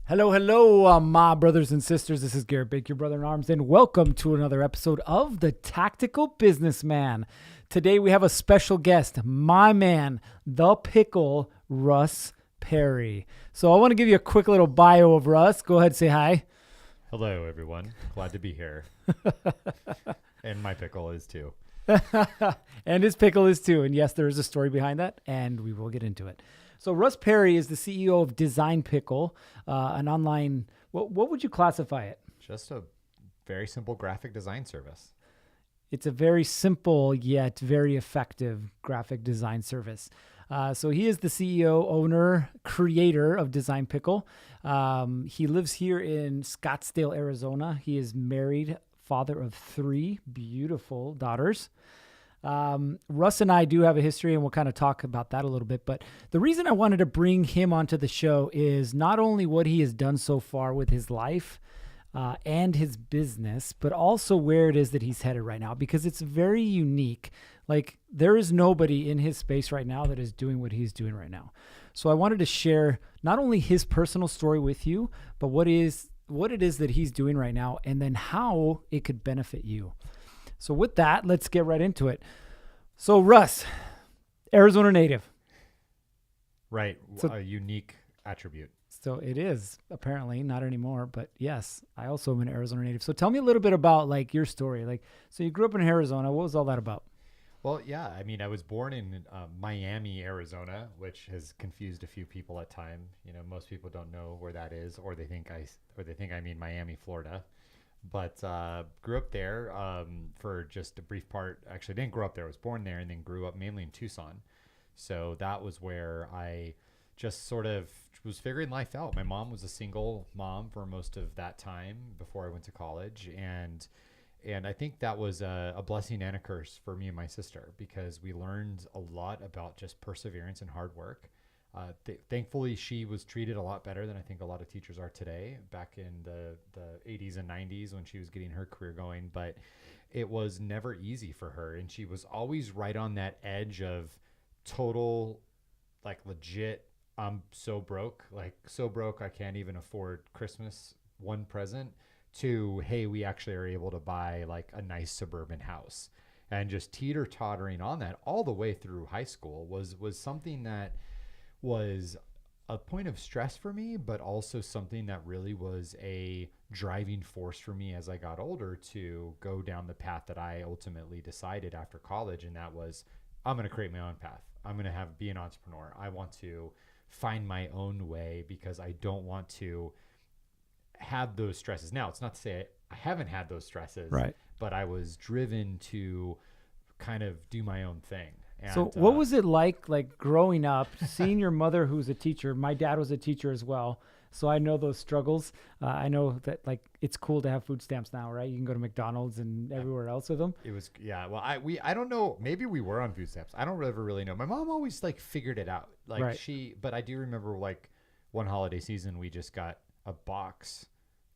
Hello, hello, my brothers and sisters. This is Garrett Bake, your brother in arms, and welcome to another episode of The Tactical Businessman. Today we have a special guest, my man, the pickle, Russ Perry. So I want to give you a quick little bio of Russ. Go ahead, say hi. Hello, everyone. Glad to be here. And my pickle is too. And his pickle is too. And yes, there is a story behind that, and we will get into it. So Russ Perry is the CEO of Design Pickle, an online, what would you classify it? Just a very simple graphic design service. It's a very simple yet very effective graphic design service. So he is the CEO, owner, creator of Design Pickle. He lives here in Scottsdale, Arizona. He is married, father of 3 beautiful daughters. Russ and I do have a history, and we'll kind of talk about that a little bit. But the reason I wanted to bring him onto the show is not only what he has done so far with his life and his business, but also where it is that he's headed right now, because it's very unique. Like, there is nobody in his space right now that is doing what he's doing right now. So I wanted to share not only his personal story with you, but what it is that he's doing right now, and then how it could benefit you. So with that, let's get right into it. So Russ, Arizona native. Right. So- A unique attribute. So it is apparently, not anymore, but yes, I also am an Arizona native. So tell me a little bit about like your story. Like, so you grew up in Arizona. What was all that about? Well, yeah. I mean, I was born in Miami, Arizona, which has confused a few people at time. You know, most people don't know where that is, or they think I mean Miami, Florida. But grew up there for just a brief part. Actually, didn't grow up there. I was born there and then grew up mainly in Tucson. So that was where I just sort of was figuring life out. My mom was a single mom for most of that time before I went to college. And I think that was a blessing and a curse for me and my sister, because we learned a lot about just perseverance and hard work. Thankfully, she was treated a lot better than I think a lot of teachers are today, back in the 80s and 90s when she was getting her career going. But it was never easy for her. And she was always right on that edge of total, like, legit, I'm so broke I can't even afford Christmas one present, to, hey, we actually are able to buy like a nice suburban house. And just teeter-tottering on that all the way through high school was something that was a point of stress for me, but also something that really was a driving force for me as I got older to go down the path that I ultimately decided after college. And that was, I'm going to create my own path. I'm going to be an entrepreneur. I want to find my own way, because I don't want to have those stresses. Now, it's not to say I haven't had those stresses, Right. but I was driven to kind of do my own thing. And, So what was it like growing up, seeing your mother, who's a teacher? My dad was a teacher as well. So I know those struggles. I know that like it's cool to have food stamps now, right? You can go to McDonald's and everywhere else with them. It was, yeah. Well, I don't know. Maybe we were on food stamps. I don't ever really know. My mom always like figured it out. Like Right. but I do remember like one holiday season, we just got a box,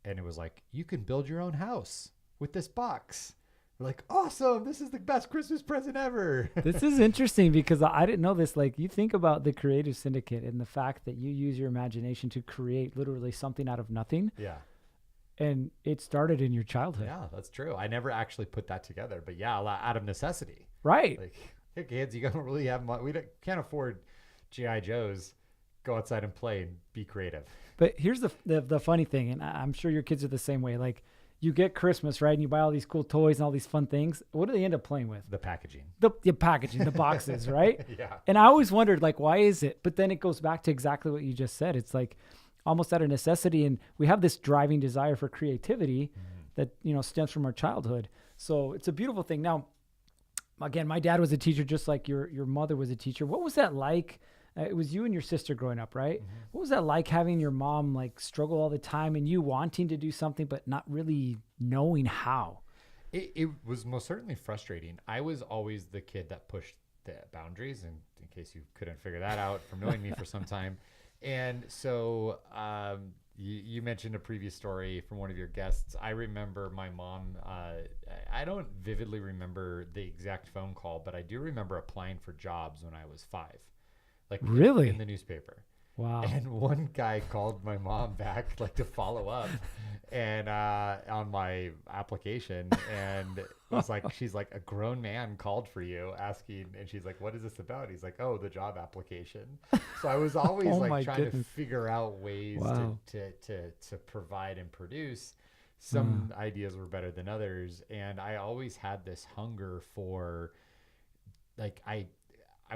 and it was like, you can build your own house with this box. We're like, awesome. This is the best Christmas present ever. This is interesting because I didn't know this. Like, you think about the Creative Syndicate and the fact that you use your imagination to create literally something out of nothing, Yeah. and it started in your childhood. Yeah, that's true. I never actually put that together, but yeah, out of necessity. Right. Like, hey kids, you don't really have money. Can't afford GI Joes. Go outside and play and be creative. But here's the funny thing, and I'm sure your kids are the same way. Like, you get Christmas, right? And you buy all these cool toys and all these fun things. What do they end up playing with? The packaging. The packaging, the boxes, right? Yeah. And I always wondered, like, why is it? But then it goes back to exactly what you just said. It's like almost out of necessity. And we have this driving desire for creativity that, stems from our childhood. So it's a beautiful thing. Now, again, my dad was a teacher, just like your mother was a teacher. What was that like? It was you and your sister growing up, right? Mm-hmm. What was that like, having your mom like struggle all the time and you wanting to do something but not really knowing how? It was most certainly frustrating. I was always the kid that pushed the boundaries, and in case you couldn't figure that out from knowing me for some time. And so you mentioned a previous story from one of your guests. I remember my mom, I don't vividly remember the exact phone call, but I do remember applying for jobs when I was 5. Like, Really? in the newspaper. Wow. And one guy called my mom back like to follow up and on my application, and it was like, she's like, a grown man called for you asking, and she's like, what is this about? He's like, oh, the job application. So I was always Oh like my trying to goodness. figure out ways Wow. to provide and produce. Uh, Some ideas were better than others, and I always had this hunger for, like, I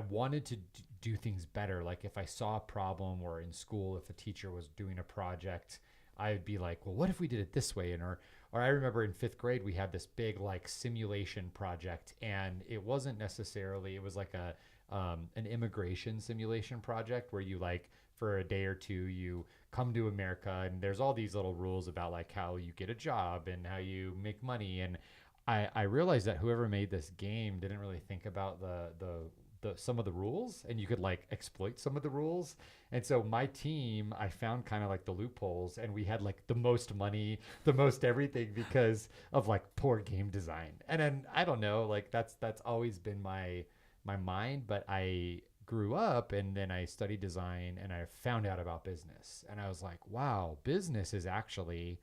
wanted to do things better. Like if I saw a problem, or in school, if a teacher was doing a project, I'd be like, well, what if we did it this way? And or I remember in fifth grade we had this big like simulation project, and it wasn't necessarily, it was like a an immigration simulation project where you, like, for a day or two, you come to America, and there's all these little rules about like how you get a job and how you make money. And I realized that whoever made this game didn't really think about some of the rules, and you could like exploit some of the rules. And so my team, I found kind of like the loopholes, and we had like the most money, the most everything, because of like poor game design. And then I don't know, like that's always been my mind. But I grew up, and then I studied design, and I found out about business, and I was like, wow, business is actually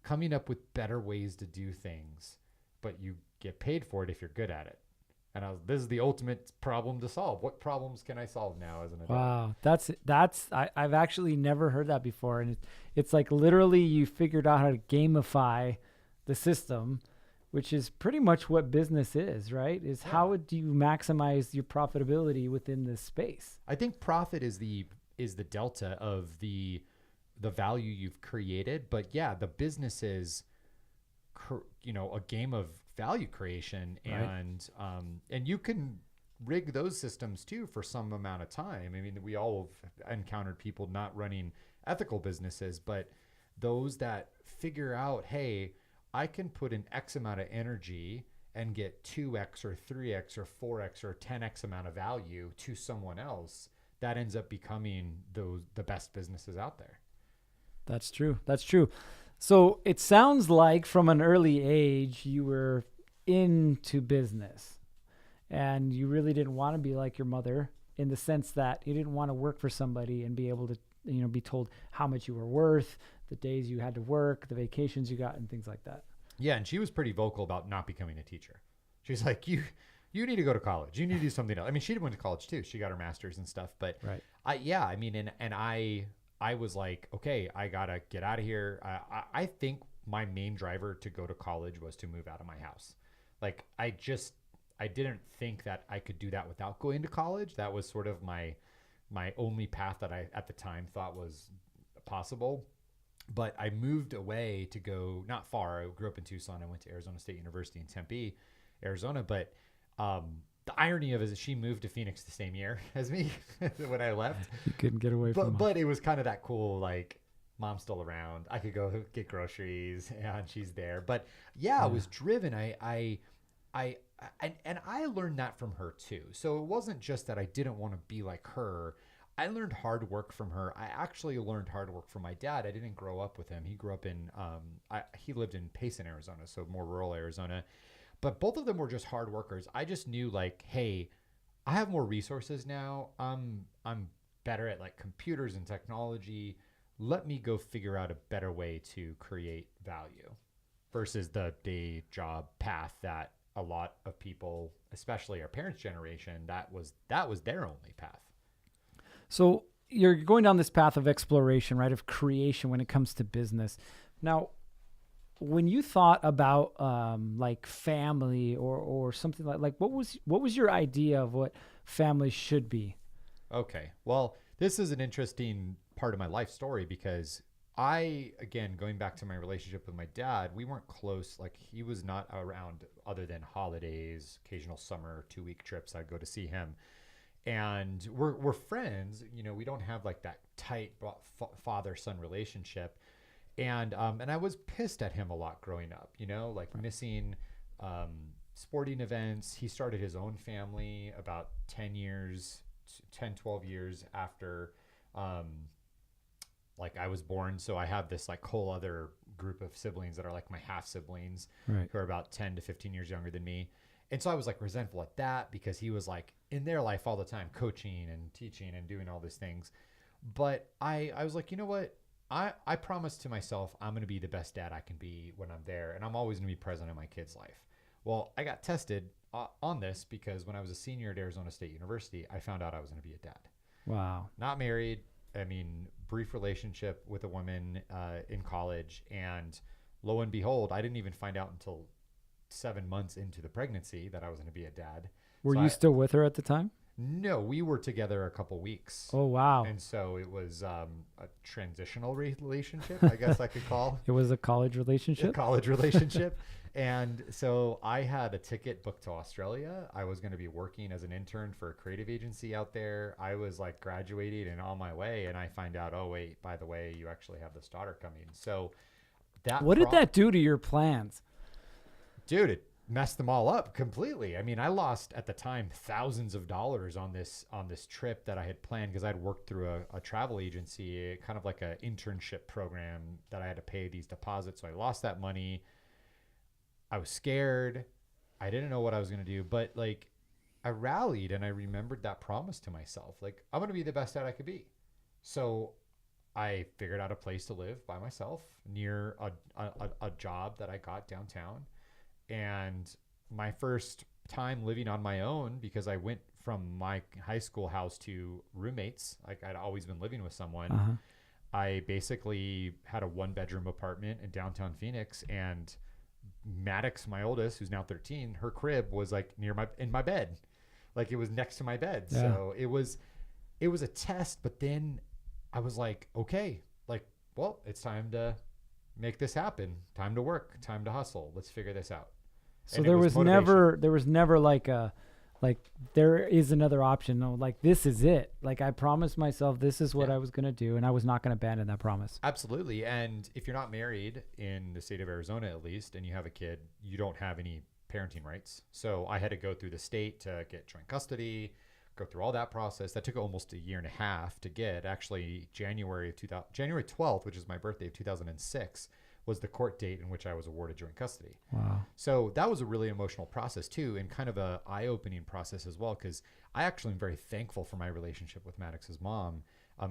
coming up with better ways to do things, but you get paid for it if you're good at it. And this is the ultimate problem to solve. What problems can I solve now as an adult? wow. I've actually never heard that before. And it's like literally you figured out how to gamify the system, which is pretty much what business is, right? Is Yeah. how do you maximize your profitability within this space? I think profit is the delta of the value you've created. But yeah, the business is, a game of value creation. Right. And you can rig those systems too for some amount of time. I mean, we all have encountered people not running ethical businesses, but those that figure out, hey, I can put an X amount of energy and get 2x or 3x or 4x or 10x amount of value to someone else, that ends up becoming the best businesses out there. That's true. That's true. So it sounds like from an early age, you were into business and you really didn't want to be like your mother in the sense that you didn't want to work for somebody and be able to, be told how much you were worth, the days you had to work, the vacations you got, and things like that. Yeah, and she was pretty vocal about not becoming a teacher. She's like, you need to go to college. You need to do something else. I mean, she went to college too. She got her master's and stuff. But Right. I mean, and I was like, okay, I gotta get out of here. I think my main driver to go to college was to move out of my house. Like, I didn't think that I could do that without going to college. That was sort of my only path that I at the time thought was possible. But I moved away to go not far. I grew up in Tucson. I went to Arizona State University in Tempe, Arizona. But the irony of it is she moved to Phoenix the same year as me when I left. You couldn't get away from But it was kind of that cool, like, mom's still around. I could go get groceries and she's there. But yeah, I was driven. And I learned that from her too. So it wasn't just that I didn't want to be like her. I learned hard work from her. I actually learned hard work from my dad. I didn't grow up with him. He grew up in, he lived in Payson, Arizona, so more rural Arizona. But both of them were just hard workers. I just knew, like, hey, I have more resources now. I'm better at like computers and technology. Let me go figure out a better way to create value versus the day job path that a lot of people, especially our parents' generation, that was their only path. So you're going down this path of exploration, right, of creation when it comes to business. Now, when you thought about like family or something like what was your idea of what family should be? Okay. Well, this is an interesting part of my life story because again, going back to my relationship with my dad, we weren't close. Like, he was not around other than holidays, occasional summer, 2-week trips. I'd go to see him. And we're friends. We don't have like that tight father-son relationship. And I was pissed at him a lot growing up, like missing sporting events. He started his own family about 12 years after like I was born. So I have this like whole other group of siblings that are like my half siblings, Right. who are about 10 to 15 years younger than me. And so I was like resentful at that because he was like in their life all the time, coaching and teaching and doing all these things. But I was like, you know what? I promised to myself I'm going to be the best dad I can be when I'm there, and I'm always going to be present in my kid's life. Well, I got tested on this because when I was a senior at Arizona State University, I found out I was going to be a dad. Wow. Not married. I mean, brief relationship with a woman in college, and lo and behold, I didn't even find out until 7 months into the pregnancy that I was going to be a dad. Were you still with her at the time? No, we were together a couple weeks. Oh, wow. And so it was a transitional relationship, I guess I could call. It was a college A relationship? college relationship. And so I had a ticket booked to Australia. I was going to be working as an intern for a creative agency out there. I was like graduating and on my way. And I find out, oh, wait, by the way, you actually have this daughter coming. So What did that do to your plans? Dude, it messed them all up completely. I mean, I lost at the time thousands of dollars on this trip that I had planned because I'd worked through a travel agency, kind of like an internship program that I had to pay these deposits. So I lost that money. I was scared. I didn't know what I was going to do, but like I rallied and I remembered that promise to myself. Like, I'm going to be the best dad I could be. So I figured out a place to live by myself near a job that I got downtown. And my first time living on my own, because I went from my high school house to roommates, like I'd always been living with someone. I basically had a 1-bedroom apartment in downtown Phoenix, and Maddox, my oldest, who's now 13, her crib was like in my bed. Like it was next to my bed. Yeah. So it was a test, but then I was like, okay, like, well, it's time to make this happen. Time to work, time to hustle. Let's figure this out. So there was never like there is another option. No, like this is it. Like I promised myself this is what I was going to do, and I was not going to abandon that promise. Absolutely. And if you're not married in the state of Arizona, at least, and you have a kid, you don't have any parenting rights. So I had to go through the state to get joint custody, go through all that process. That took almost a year and a half to get. Actually, January 12th, which is my birthday of 2006, was the court date in which I was awarded joint custody. Wow. So that was a really emotional process too, and kind of a eye-opening process as well, because I actually am very thankful for my relationship with Maddox's mom.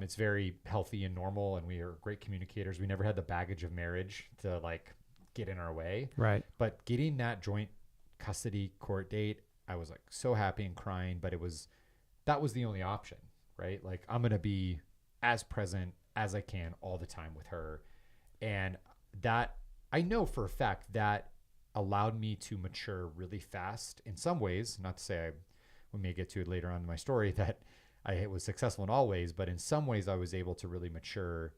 It's very healthy and normal, and we are great communicators. We never had the baggage of marriage to like get in our way. Right. But getting that joint custody court date, I was like so happy and crying, but that was the only option, right? Like I'm going to be as present as I can all the time with her. And that I know for a fact that allowed me to mature really fast in some ways. Not to say we may get to it later on in my story that I was successful in all ways, but in some ways I was able to really mature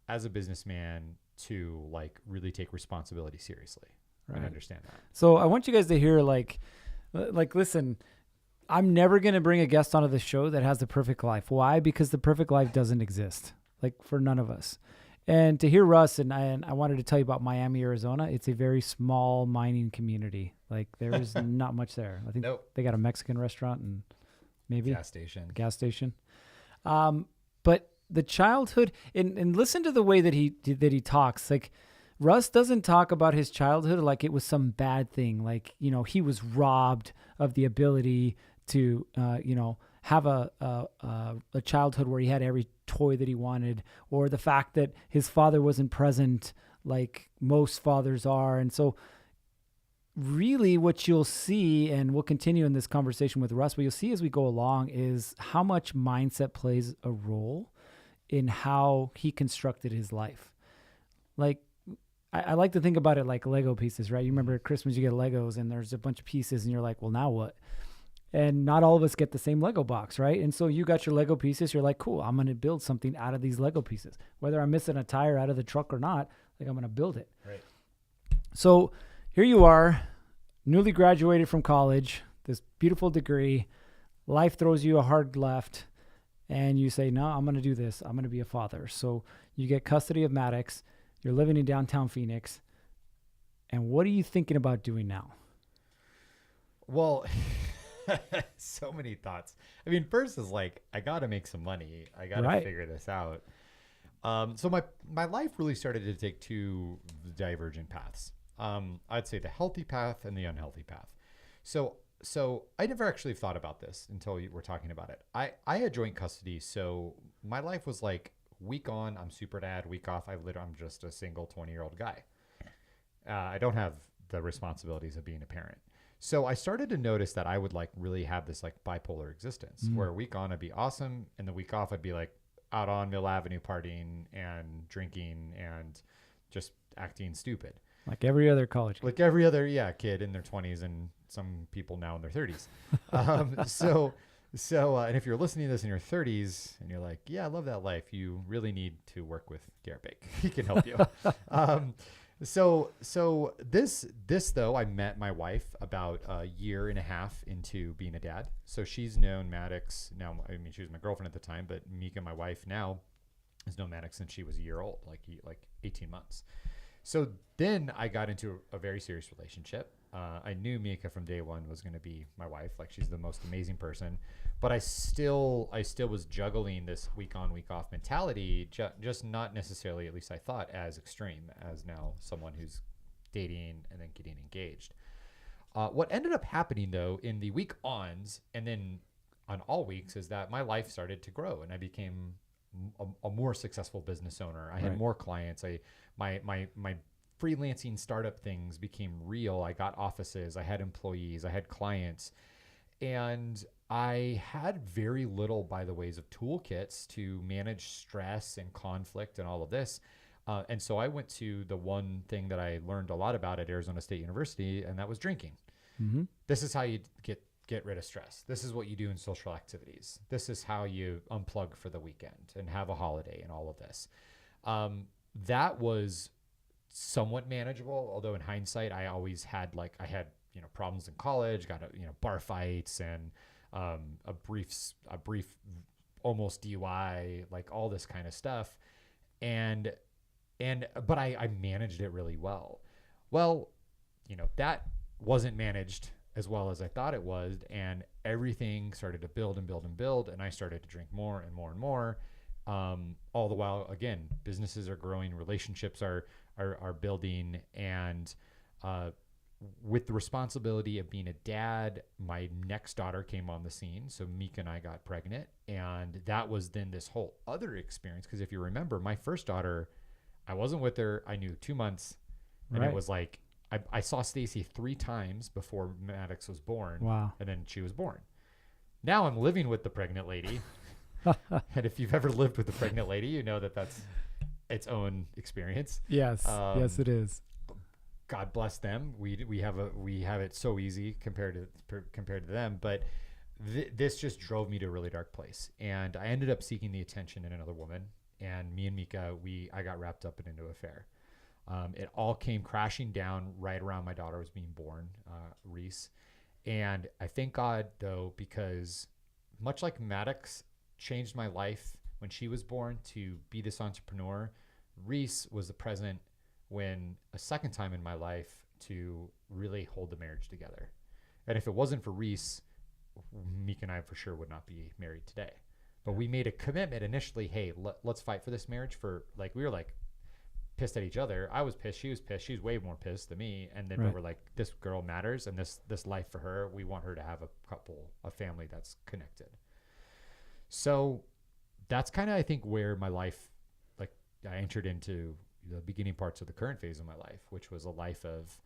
as a businessman to like really take responsibility seriously. Right. And understand that. So I want you guys to hear like listen, I'm never going to bring a guest onto the show that has the perfect life. Why? Because the perfect life doesn't exist, like for none of us. And to hear Russ, and I wanted to tell you about Miami, Arizona. It's a very small mining community. Like there is not much there. I think they got a Mexican restaurant and maybe gas station. But the childhood, and listen to the way that he talks. Like Russ doesn't talk about his childhood like it was some bad thing. Like, you know, he was robbed of the ability to, have a childhood where he had every toy that he wanted, or the fact that his father wasn't present like most fathers are. And so really what you'll see, and we'll continue in this conversation with Russ, what you'll see as we go along is how much mindset plays a role in how he constructed his life. Like, I like to think about it like Lego pieces, right? You remember at Christmas, you get Legos and there's a bunch of pieces and you're like, well, now what? And not all of us get the same Lego box, right? And so you got your Lego pieces. You're like, cool, I'm going to build something out of these Lego pieces. Whether I'm missing a tire out of the truck or not, like I'm going to build it. Right. So here you are, newly graduated from college, this beautiful degree. Life throws you a hard left and you say, no, I'm going to do this. I'm going to be a father. So you get custody of Maddox. You're living in downtown Phoenix. And what are you thinking about doing now? Well, so many thoughts. I mean, first is like, I got to make some money. I got to figure this out. So my life really started to take two divergent paths. I'd say the healthy path and the unhealthy path. So So I never actually thought about this until you were talking about it. I had joint custody, so my life was like week on, I'm super dad, week off, I'm just a single 20-year-old guy. I don't have the responsibilities of being a parent. So I started to notice that I would like really have this like bipolar existence where a week on I'd be awesome, and the week off I'd be like out on Mill Avenue partying and drinking and just acting stupid. Like every other college kid. Like every other kid in their 20s and some people now in their 30s. And if you're listening to this in your 30s and you're like, yeah, I love that life, you really need to work with Garrett Bake. He can help you. So this though, I met my wife about a year and a half into being a dad. So she's known Maddox now. I mean, she was my girlfriend at the time, but Mika, my wife now, has known Maddox since she was a year old, like 18 months. So then I got into a very serious relationship. I knew Mika from day one was going to be my wife. Like, she's the most amazing person, but I still was juggling this week on, week off mentality, just not necessarily, at least I thought, as extreme as now someone who's dating and then getting engaged. What ended up happening though in the week ons and then on all weeks is that my life started to grow and I became a more successful business owner. I had more clients. My freelancing startup things became real. I got offices, I had employees, I had clients, and I had very little by the ways of toolkits to manage stress and conflict and all of this. And so I went to the one thing that I learned a lot about at Arizona State University, and that was drinking. Mm-hmm. This is how you get rid of stress. This is what you do in social activities. This is how you unplug for the weekend and have a holiday and all of this. That was somewhat manageable. Although in hindsight, I always had problems in college, got bar fights and a brief almost DUI, like all this kind of stuff. But I managed it really well. Well, that wasn't managed as well as I thought it was. And everything started to build and build and build. And I started to drink more and more and more. All the while, again, businesses are growing, relationships are building. And with the responsibility of being a dad, my next daughter came on the scene. So Mika and I got pregnant. And that was then this whole other experience. Because if you remember, my first daughter, I wasn't with her. I knew 2 months. And It was like, I saw Stacy 3 times before Maddox was born. Wow. And then she was born. Now I'm living with the pregnant lady. And if you've ever lived with a pregnant lady, you know that that's its own experience. Yes. Yes, it is. God bless them. We have it so easy compared to them. But this just drove me to a really dark place. And I ended up seeking the attention in another woman. And me and Mika, I got wrapped up into an affair. It all came crashing down right around my daughter was being born, Reese. And I thank God, though, because much like Maddox changed my life when she was born to be this entrepreneur, Reese was the present when a second time in my life to really hold the marriage together. And if it wasn't for Reese, Meek and I for sure would not be married today. But we made a commitment initially, hey, let's fight for this marriage. We were like pissed at each other. I was pissed. She was pissed. She was way more pissed than me. And then we were like, this girl matters, and this life for her, we want her to have a family that's connected. So that's kind of, I think, where my life, like, I entered into the beginning parts of the current phase of my life, which was a life of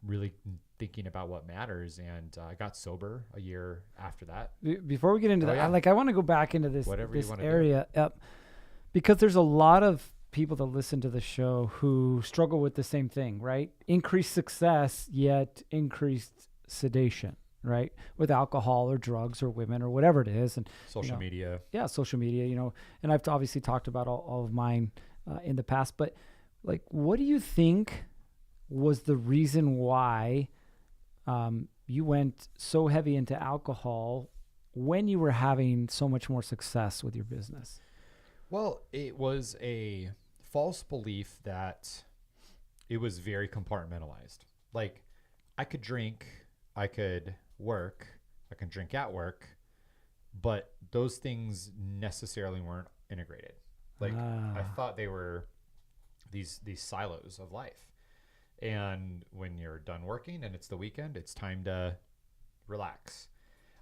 really thinking about what matters. And I got sober a year after that. Before we get into that, I want to go back into this area, because there's a lot of people that listen to the show who struggle with the same thing, right? Increased success, yet increased sedation, right? With alcohol or drugs or women or whatever it is. And social media. Yeah, social media, and I've obviously talked about all of mine in the past, but like, what do you think was the reason why you went so heavy into alcohol when you were having so much more success with your business? Well, it was a false belief that it was very compartmentalized. Like, I could drink, I could work, I can drink at work, but those things necessarily weren't integrated. Like, I thought they were these silos of life. And when you're done working and it's the weekend, it's time to relax.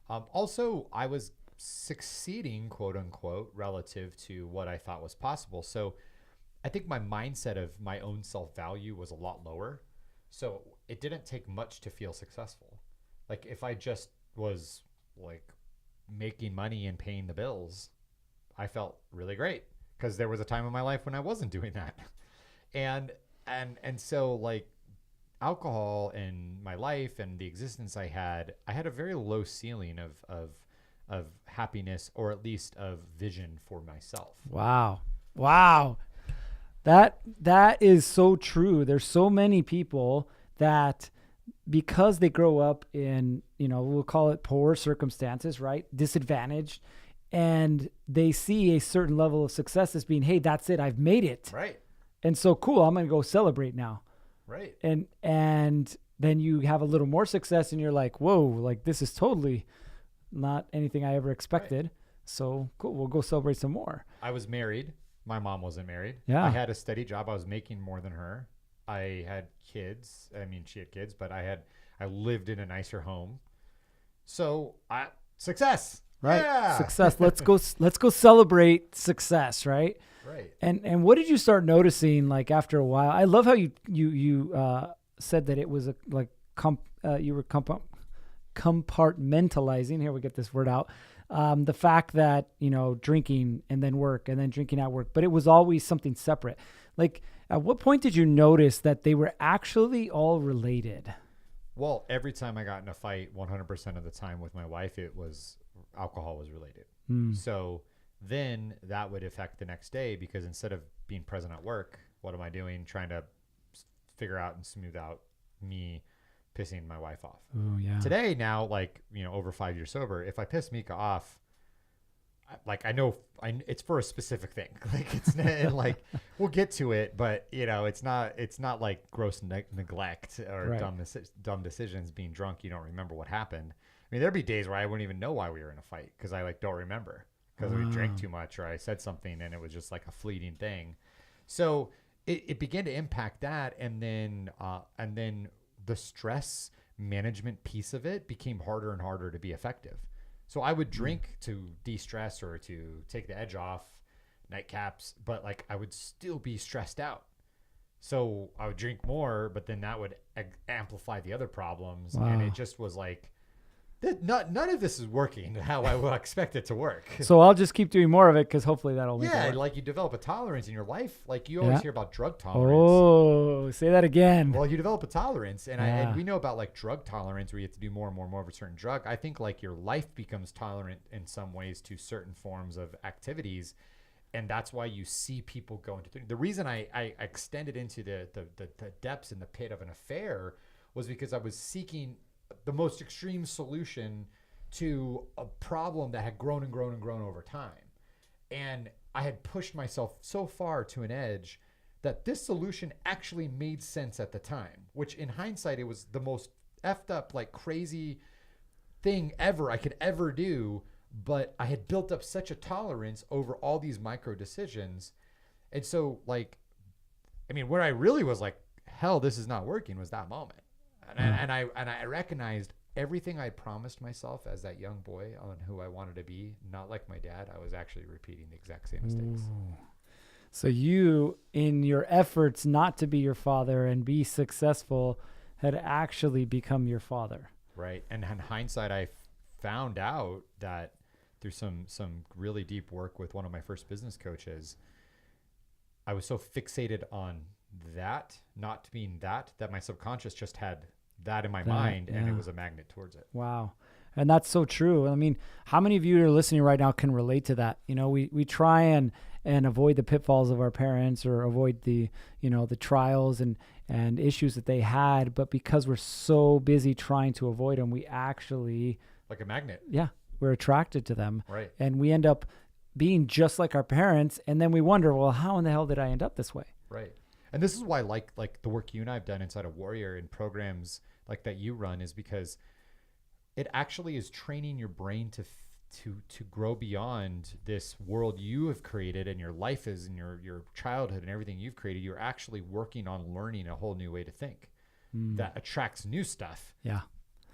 Also, I was succeeding, quote unquote, relative to what I thought was possible. So I think my mindset of my own self value was a lot lower. So it didn't take much to feel successful. Like if I just was like making money and paying the bills, I felt really great because there was a time in my life when I wasn't doing that. And so like alcohol and my life and the existence I had a very low ceiling of happiness, or at least of vision for myself. Wow. Wow. That is so true. There's so many people that because they grow up in, we'll call it poor circumstances, right? Disadvantaged. And they see a certain level of success as being, hey, that's it. I've made it. Right. And so cool. I'm going to go celebrate now. Right. And then you have a little more success and you're like, whoa, like this is totally not anything I ever expected. Right. So cool. We'll go celebrate some more. I was married. My mom wasn't married. Yeah. I had a steady job. I was making more than her. I had kids. I mean, she had kids, but I lived in a nicer home. So success. Right. Yeah. Success. Let's go celebrate success. Right. Right. And what did you start noticing like after a while? I love how you said that it was you were compartmentalizing. Here we get this word out. The fact that, drinking and then work and then drinking at work, but it was always something separate. Like at what point did you notice that they were actually all related? Well, every time I got in a fight, 100% of the time with my wife, alcohol was related. So then that would affect the next day because instead of being present at work, what am I doing? Trying to figure out and smooth out me pissing my wife off. Oh yeah. Today now, over 5 years sober, if I piss Mika off, I know it's for a specific thing. Like it's like we'll get to it, but it's not like gross neglect or right. dumb decisions. Being drunk, you don't remember what happened. I mean, there'd be days where I wouldn't even know why we were in a fight because I don't remember because we drank too much or I said something and it was just like a fleeting thing. So it began to impact that, and then the stress management piece of it became harder and harder to be effective. So I would drink to de-stress or to take the edge off, nightcaps, but I would still be stressed out. So I would drink more, but then that would amplify the other problems. Wow. And it just was none of this is working how I would expect it to work. So I'll just keep doing more of it because hopefully that'll make it work. You develop a tolerance in your life. You always hear about drug tolerance. Oh, say that again. Well, you develop a tolerance, and we know about drug tolerance where you have to do more and more and more of a certain drug. I think your life becomes tolerant in some ways to certain forms of activities, and that's why you see people go into the reason I extended into the depths and the pit of an affair was because I was seeking the most extreme solution to a problem that had grown and grown and grown over time. And I had pushed myself so far to an edge that this solution actually made sense at the time, which in hindsight, it was the most effed up, crazy thing I could ever do. But I had built up such a tolerance over all these micro decisions. And so where I really was hell, this is not working was that moment. And I recognized everything I promised myself as that young boy on who I wanted to be, not like my dad. I was actually repeating the exact same mistakes. Ooh. So you, in your efforts not to be your father and be successful, had actually become your father. Right. And in hindsight, I found out that through some really deep work with one of my first business coaches, I was so fixated on that not being that my subconscious just had that in my mind, and it was a magnet towards it. Wow. And that's so true. I mean, how many of you who are listening right now can relate to that? We try and avoid the pitfalls of our parents or avoid the trials and issues that they had, but because we're so busy trying to avoid them, we actually like a magnet. Yeah, we're attracted to them. Right. And we end up being just like our parents, and then we wonder, well, how in the hell did I end up this way? Right. And this is why like the work you and I have done inside of Warrior and programs like that you run is because it actually is training your brain to grow beyond this world you have created and your life is and your childhood and everything you've created, you're actually working on learning a whole new way to think that attracts new stuff. Yeah.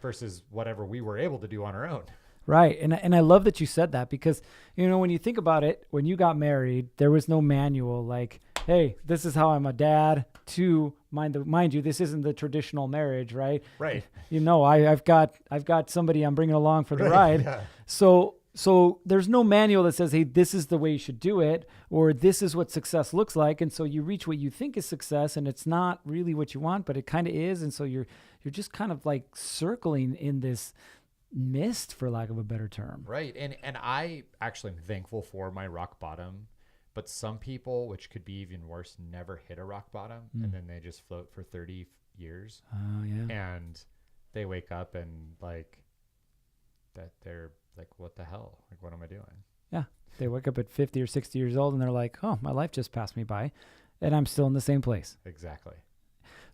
Versus whatever we were able to do on our own. Right. And I love that you said that because, when you think about it, when you got married, there was no manual like, hey, this is how I'm a dad to mind you, this isn't the traditional marriage, right? Right. I've got somebody I'm bringing along for the ride. Yeah. So there's no manual that says, hey, this is the way you should do it, or this is what success looks like. And so you reach what you think is success and it's not really what you want, but it kind of is. And so you're just kind of like circling in this mist, for lack of a better term. Right. And I actually am thankful for my rock bottom, but some people, which could be even worse, never hit a rock bottom and then they just float for 30 years. Oh, yeah. And they wake up and like that they're like, what the hell? Like, what am I doing? Yeah. They wake up at 50 or 60 years old and they're like, oh, my life just passed me by and I'm still in the same place. Exactly.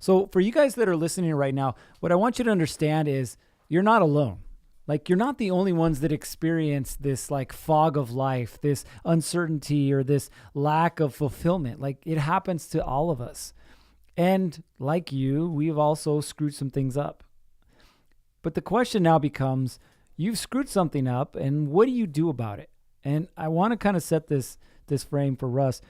So for you guys that are listening right now, what I want you to understand is you're not alone. Like, you're not the only ones that experience this like fog of life, this uncertainty or this lack of fulfillment. Like, it happens to all of us. And like you, we've also screwed some things up. But the question now becomes, you've screwed something up and what do you do about it? And I want to kind of set this frame for Russ.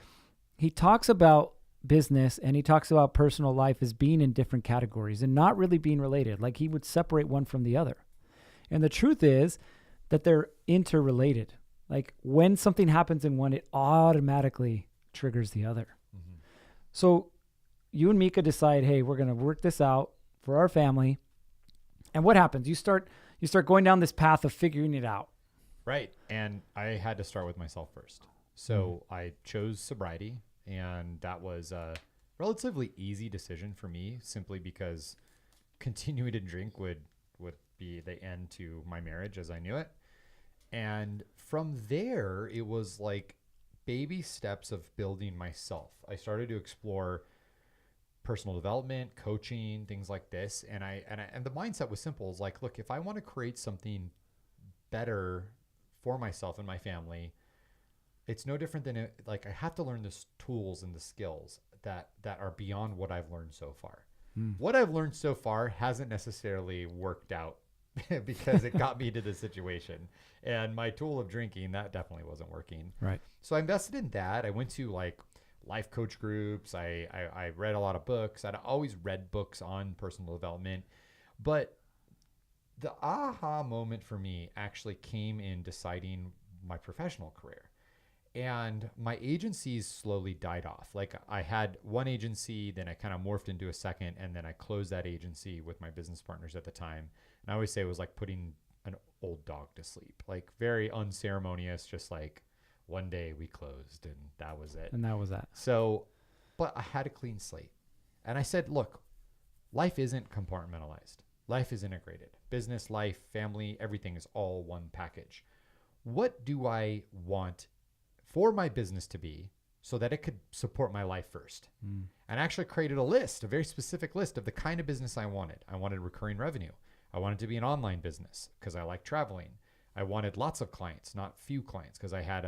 He talks about business and he talks about personal life as being in different categories and not really being related. Like, he would separate one from the other. And the truth is that they're interrelated. Like, when something happens in one, it automatically triggers the other. Mm-hmm. So you and Mika decide, hey, we're going to work this out for our family. And what happens? You start going down this path of figuring it out. Right. And I had to start with myself first. So I chose sobriety, and that was a relatively easy decision for me simply because continuing to drink would be the end to my marriage as I knew it. And from there, it was like baby steps of building myself. I started to explore personal development, coaching, things like this. And the mindset was simple. It's like, look, if I want to create something better for myself and my family, it's no different than like I have to learn the tools and the skills that are beyond what I've learned so far. What I've learned so far hasn't necessarily worked out because it got me to this situation. And my tool of drinking, that definitely wasn't working. Right. So I invested in that. I went to like life coach groups. I read a lot of books. I'd always read books on personal development. But the aha moment for me actually came in deciding my professional career. And my agencies slowly died off. Like, I had one agency, then I kind of morphed into a second, and then I closed that agency with my business partners at the time. And I always say it was like putting an old dog to sleep, like very unceremonious, just like one day we closed and that was it. And that was that. So, but I had a clean slate. And I said, look, life isn't compartmentalized. Life is integrated. Business, life, family, everything is all one package. What do I want for my business to be so that it could support my life first? And I actually created a list, a very specific list of the kind of business I wanted. I wanted recurring revenue. I wanted to be an online business because I like traveling. I wanted lots of clients, not few clients, because I had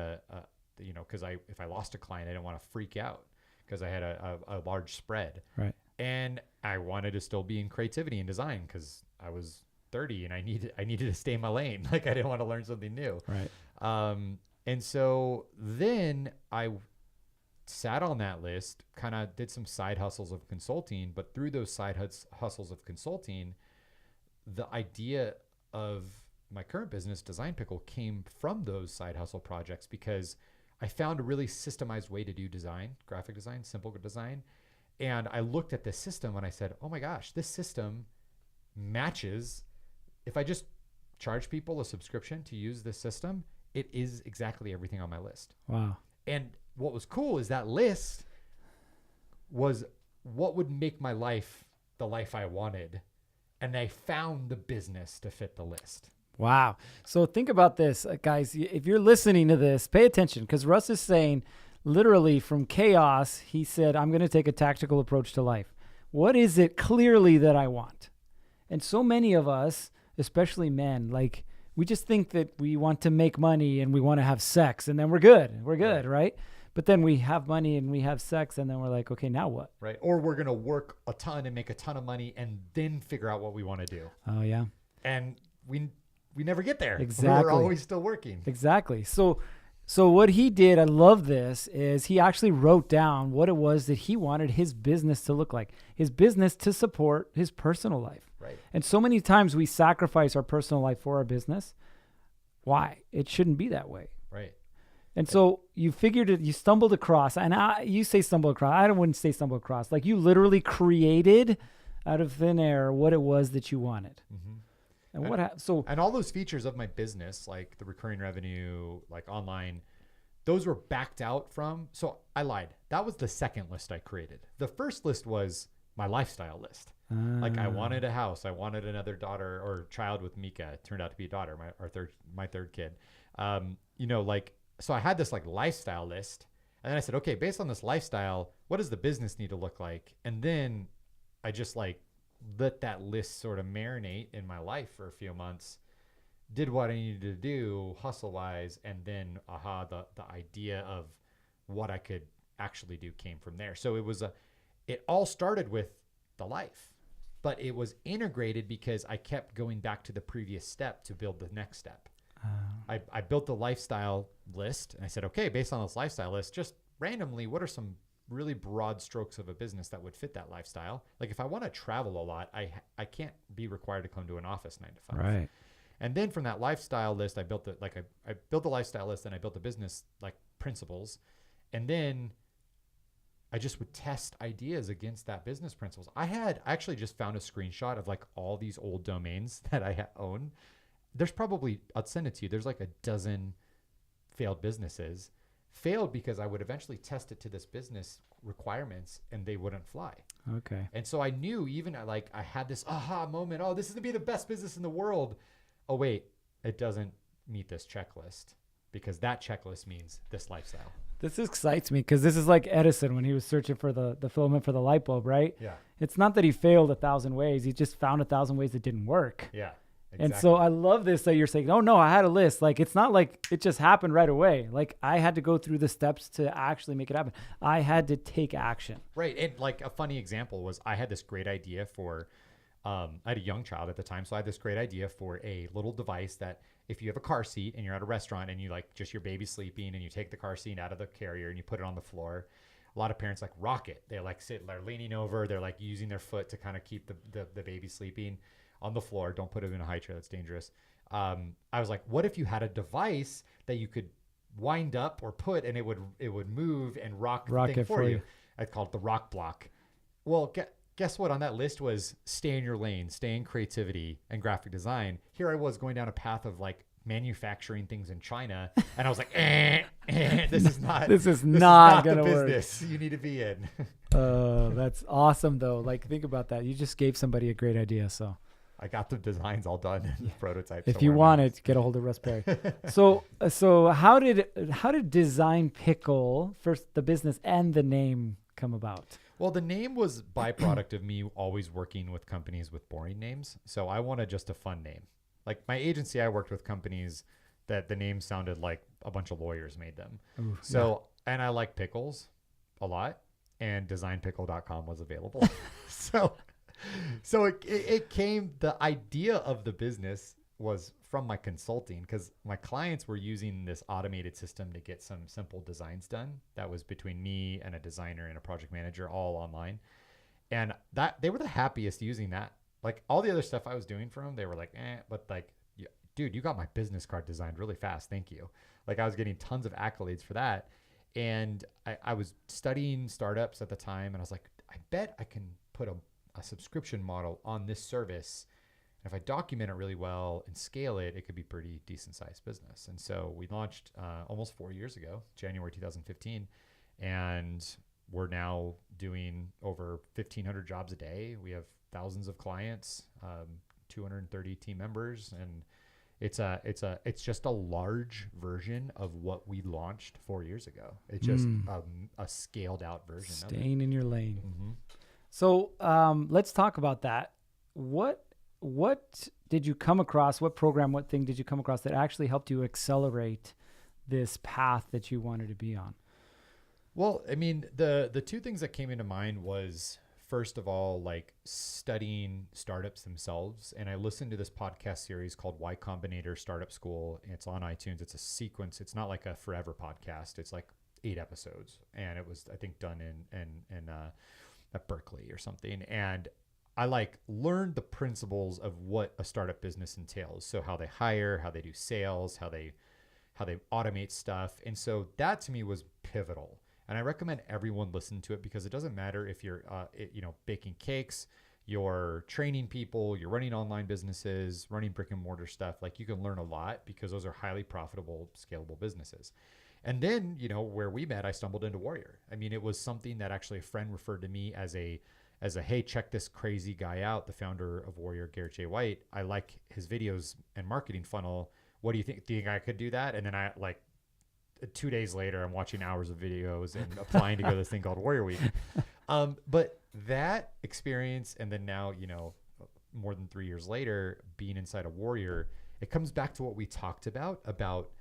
if I lost a client, I didn't want to freak out because I had a large spread. Right. And I wanted to still be in creativity and design because I was 30 and I needed to stay in my lane. Like, I didn't want to learn something new. Right. And so then I sat on that list, kind of did some side hustles of consulting, but through those side hustles of consulting, the idea of my current business, Design Pickle, came from those side hustle projects because I found a really systemized way to do design, graphic design, simple design. And I looked at this system and I said, oh my gosh, this system matches. If I just charge people a subscription to use this system, it is exactly everything on my list. Wow. And what was cool is that list was what would make my life the life I wanted. And I found the business to fit the list. Wow. So think about this, guys. If you're listening to this, pay attention, because Russ is saying literally from chaos, he said, I'm going to take a tactical approach to life. What is it clearly that I want? And so many of us, especially men, like we just think that we want to make money and we want to have sex and then we're good. We're good, right? But then we have money and we have sex and then we're like, okay, now what? Right. Or we're going to work a ton and make a ton of money and then figure out what we want to do. Oh, yeah. And we never get there. Exactly. We're always still working. Exactly. So what he did, I love this, is he actually wrote down what it was that he wanted his business to look like, his business to support his personal life. Right. And so many times we sacrifice our personal life for our business. Why? It shouldn't be that way. Right. And so you figured it, you stumbled across, and you say stumble across, I wouldn't say stumble across. Like you literally created out of thin air what it was that you wanted. Mm-hmm. And and all those features of my business, like the recurring revenue, like online, those were backed out from. So I lied. That was the second list I created. The first list was my lifestyle list. Like I wanted a house. I wanted another daughter or child with Mika. It turned out to be a daughter, my third kid. So I had this like lifestyle list, and then I said, okay, based on this lifestyle, what does the business need to look like? And then I just like let that list sort of marinate in my life for a few months, did what I needed to do hustle wise. And then, the idea of what I could actually do came from there. So it all started with the life, but it was integrated because I kept going back to the previous step to build the next step. I built the lifestyle list and I said, okay, based on this lifestyle list, just randomly, what are some really broad strokes of a business that would fit that lifestyle? Like if I want to travel a lot, I can't be required to come to an office 9 to 5. Right. And then from that lifestyle list, I built the lifestyle list and I built the business like principles. And then I just would test ideas against that business principles. I actually just found a screenshot of like all these old domains that I own. There's probably, I'll send it to you. There's like a dozen failed businesses. Failed because I would eventually test it to this business requirements and they wouldn't fly. Okay. And so I knew I had this aha moment. Oh, this is going to be the best business in the world. Oh, wait, it doesn't meet this checklist because that checklist means this lifestyle. This excites me because this is like Edison when he was searching for the filament for the light bulb, right? Yeah. It's not that he failed 1,000 ways. He just found 1,000 ways that didn't work. Yeah. Exactly. And so I love this that you're saying, oh, no, I had a list. Like, it's not like it just happened right away. Like, I had to go through the steps to actually make it happen. I had to take action. Right. And like a funny example was I had this great idea for, I had a young child at the time. So I had this great idea for a little device that if you have a car seat and you're at a restaurant and you like just your baby sleeping and you take the car seat out of the carrier and you put it on the floor, a lot of parents like rock it. They like they're leaning over. They're like using their foot to kind of keep the baby sleeping on the floor. Don't put it in a high chair. That's dangerous. I was like, what if you had a device that you could wind up or put and it would move and rock the thing for you. I called it the rock block. Well, guess what? On that list was stay in your lane, stay in creativity and graphic design. Here I was going down a path of like manufacturing things in China. And I was like, this is not gonna the work. business you need to be in. That's awesome though. Like think about that. You just gave somebody a great idea. So I got the designs all done, prototypes. If you want it, get a hold of Russ Perry. So how did Design Pickle, first the business and the name, come about? Well, the name was byproduct of me always working with companies with boring names. So I wanted just a fun name. Like my agency, I worked with companies that the name sounded like a bunch of lawyers made them. Ooh, and I like pickles a lot, and designpickle.com was available. So it came, the idea of the business was from my consulting because my clients were using this automated system to get some simple designs done. That was between me and a designer and a project manager all online. And that they were the happiest using that. Like all the other stuff I was doing for them, they were like, but like, dude, you got my business card designed really fast. Thank you. Like I was getting tons of accolades for that. And I was studying startups at the time and I was like, I bet I can put a subscription model on this service. And if I document it really well and scale it, it could be pretty decent sized business. And so we launched almost 4 years ago, January 2015. And we're now doing over 1,500 jobs a day. We have thousands of clients, 230 team members. And it's just a large version of what we launched 4 years ago. It's just a scaled out version of it. Staying in your lane. Mm-hmm. So let's talk about that. What what did you come across? What program, what thing did you come across that actually helped you accelerate this path that you wanted to be on? Well, I mean, the two things that came into mind was, first of all, like studying startups themselves. And I listened to this podcast series called Y Combinator Startup School. It's on iTunes. It's a sequence. It's not like a forever podcast. It's like 8 episodes, and it was, I think, done in at Berkeley or something. And I like learned the principles of what a startup business entails. So how they hire, how they do sales, how they automate stuff. And so that to me was pivotal. And I recommend everyone listen to it, because it doesn't matter if you're, baking cakes, you're training people, you're running online businesses, running brick and mortar stuff. Like, you can learn a lot, because those are highly profitable, scalable businesses. And then, where we met, I stumbled into Warrior. I mean, it was something that actually a friend referred to me as a, hey, check this crazy guy out, the founder of Warrior, Garrett J. White. I like his videos and marketing funnel. What do you think? Do you think I could do that? And then I 2 days later, I'm watching hours of videos and applying to go to this thing called Warrior Week. But that experience, and then now, more than 3 years later, being inside a Warrior, it comes back to what we talked about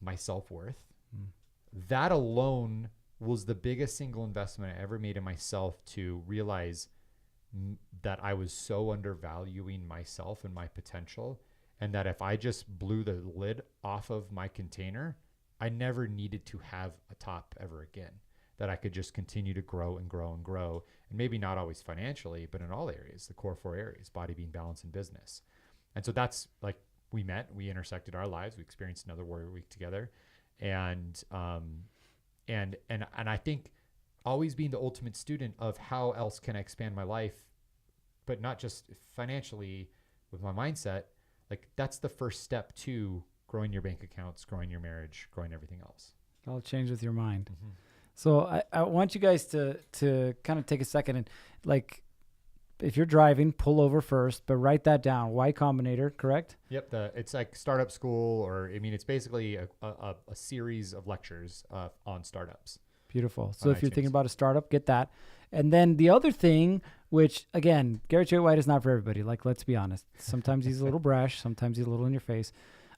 my self-worth. That alone was the biggest single investment I ever made in myself, to realize that I was so undervaluing myself and my potential. And that if I just blew the lid off of my container, I never needed to have a top ever again, that I could just continue to grow and grow and grow. And maybe not always financially, but in all areas, the core 4 areas: body, being, balance, and business. And so that's like, we met, we intersected our lives, we experienced another Warrior Week together. And I think always being the ultimate student of how else can I expand my life, but not just financially with my mindset. Like, that's the first step to growing your bank accounts, growing your marriage, growing everything else. It all change with your mind. Mm-hmm. So I want you guys to kind of take a second and, like, if you're driving, pull over first, but write that down. Y Combinator, correct? Yep. It's like startup school, or I mean, it's basically a series of lectures on startups. Beautiful. So if you're thinking about a startup, get that. And then the other thing, which again, Garrett J. White is not for everybody. Like, let's be honest. Sometimes he's a little brash. Sometimes he's a little in your face.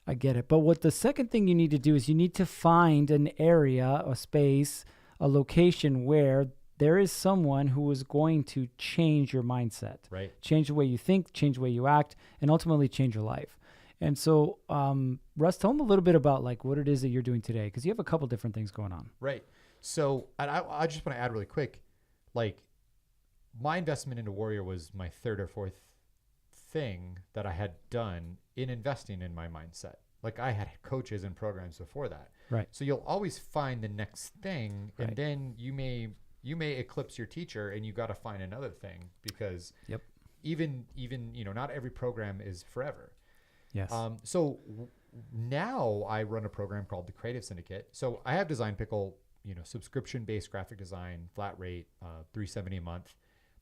I get it. But what the second thing you need to do is you need to find an area, a space, a location where there is someone who is going to change your mindset, right? Change the way you think, change the way you act, and ultimately change your life. And so, Russ, tell them a little bit about like what it is that you're doing today, because you have a couple different things going on. Right. So I just want to add really quick, like, my investment into Warrior was my third or fourth thing that I had done in investing in my mindset. Like, I had coaches and programs before that. Right. So you'll always find the next thing, right. And then you may eclipse your teacher, and you got to find another thing, because yep. even not every program is forever. Yes. So now I run a program called the Creative Syndicate. So I have Design Pickle, subscription-based graphic design, flat rate, $370 a month.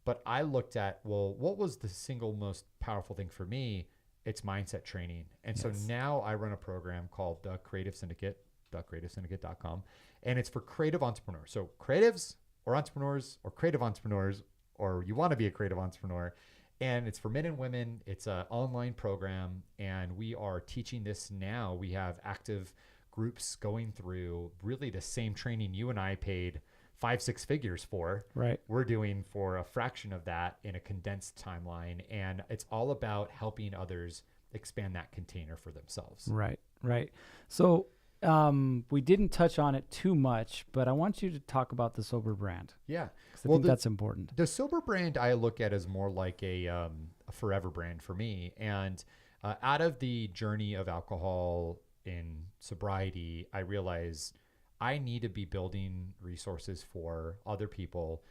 But I looked at, well, what was the single most powerful thing for me? It's mindset training. And yes. So now I run a program called the Creative Syndicate, thecreativesyndicate.com. And it's for creative entrepreneurs. So creatives or entrepreneurs or creative entrepreneurs, or you want to be a creative entrepreneur. And it's for men and women. It's an online program. And we are teaching this now. We have active groups going through really the same training you and I paid 5-6 figures for. Right. We're doing for a fraction of that in a condensed timeline. And it's all about helping others expand that container for themselves. Right. Right. So we didn't touch on it too much, but I want you to talk about the Sober brand. Yeah. I think that's important. The Sober brand I look at as more like a forever brand for me. And out of the journey of alcohol in sobriety, I realized I need to be building resources for other people,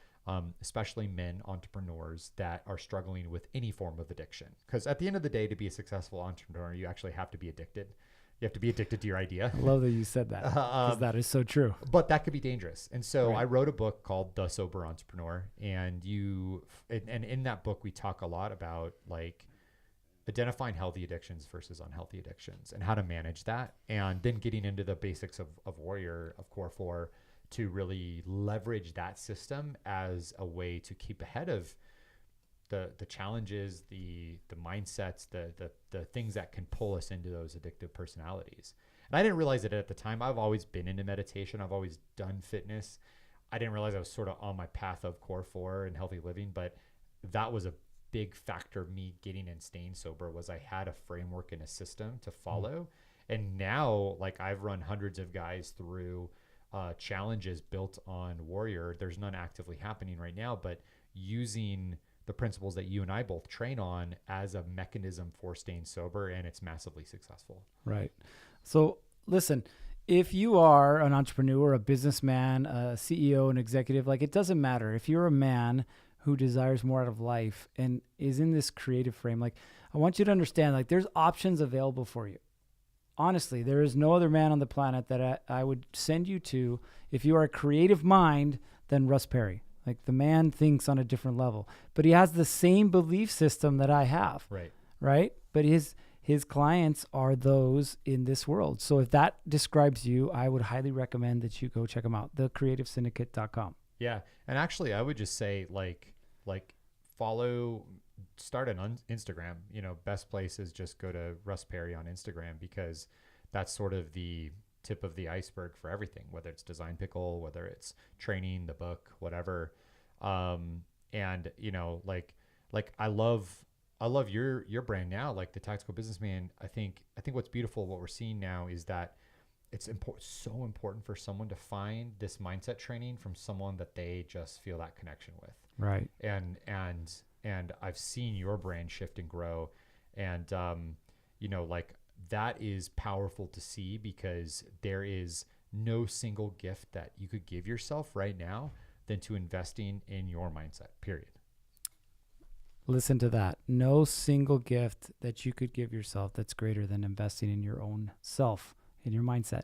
especially men entrepreneurs that are struggling with any form of addiction. Because at the end of the day, to be a successful entrepreneur, you actually have to be addicted. You have to be addicted to your idea. I love that you said that, because that is so true. But that could be dangerous. And so right. I wrote a book called The Sober Entrepreneur. And in that book, we talk a lot about like identifying healthy addictions versus unhealthy addictions and how to manage that. And then getting into the basics of Warrior, of Core 4, to really leverage that system as a way to keep ahead of the challenges, the mindsets, the things that can pull us into those addictive personalities. And I didn't realize it at the time. I've always been into meditation. I've always done fitness. I didn't realize I was sort of on my path of Core 4 and healthy living, but that was a big factor of me getting and staying sober, was I had a framework and a system to follow. And now, like, I've run hundreds of guys through challenges built on Warrior. There's none actively happening right now, but using the principles that you and I both train on as a mechanism for staying sober, and it's massively successful. Right. So listen, if you are an entrepreneur, a businessman, a CEO, an executive, like, it doesn't matter. If you're a man who desires more out of life and is in this creative frame, like, I want you to understand, like, there's options available for you. Honestly, there is no other man on the planet that I would send you to if you are a creative mind than Russ Perry. Like, the man thinks on a different level, but he has the same belief system that I have. Right. But his clients are those in this world. So if that describes you, I would highly recommend that you go check him out, thecreativesyndicate.com. Yeah. And actually, I would just say, like start an Instagram. You know, best place is just go to Russ Perry on Instagram, because that's sort of the tip of the iceberg for everything, whether it's Design Pickle, whether it's training, the book, whatever. And you know, like I love your brand now, like the Tactical Businessman. I think what's beautiful, what we're seeing now, is that it's so important for someone to find this mindset training from someone that they just feel that connection with. Right. And I've seen your brand shift and grow, and you know, like, that is powerful to see, because there is no single gift that you could give yourself right now than to investing in your mindset, period. Listen to that. No single gift that you could give yourself that's greater than investing in your own self, in your mindset.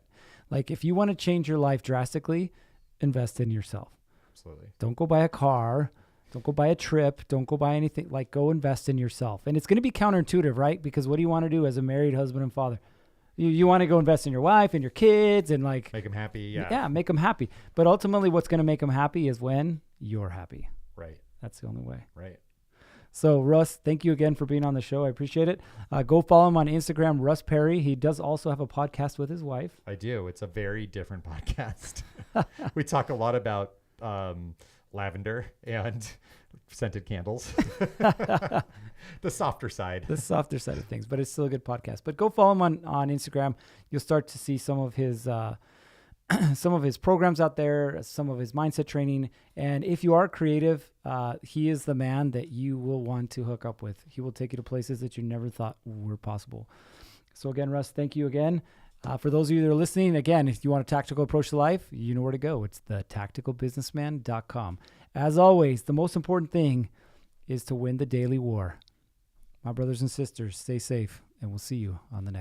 Like, if you want to change your life drastically, invest in yourself. Absolutely. Don't go buy a car. Don't go buy a trip. Don't go buy anything. Like, go invest in yourself. And it's going to be counterintuitive, right? Because what do you want to do as a married husband and father? You want to go invest in your wife and your kids and, like, make them happy. Yeah, make them happy. But ultimately, what's going to make them happy is when you're happy. Right. That's the only way. Right. So, Russ, thank you again for being on the show. I appreciate it. Go follow him on Instagram, Russ Perry. He does also have a podcast with his wife. I do. It's a very different podcast. We talk a lot about lavender and scented candles. The softer side. The softer side of things, but it's still a good podcast. But go follow him on Instagram. You'll start to see some of his programs out there, some of his mindset training. And if you are creative, he is the man that you will want to hook up with. He will take you to places that you never thought were possible. So again, Russ, thank you again. For those of you that are listening, again, if you want a tactical approach to life, you know where to go. It's thetacticalbusinessman.com. As always, the most important thing is to win the daily war. My brothers and sisters, stay safe, and we'll see you on the next.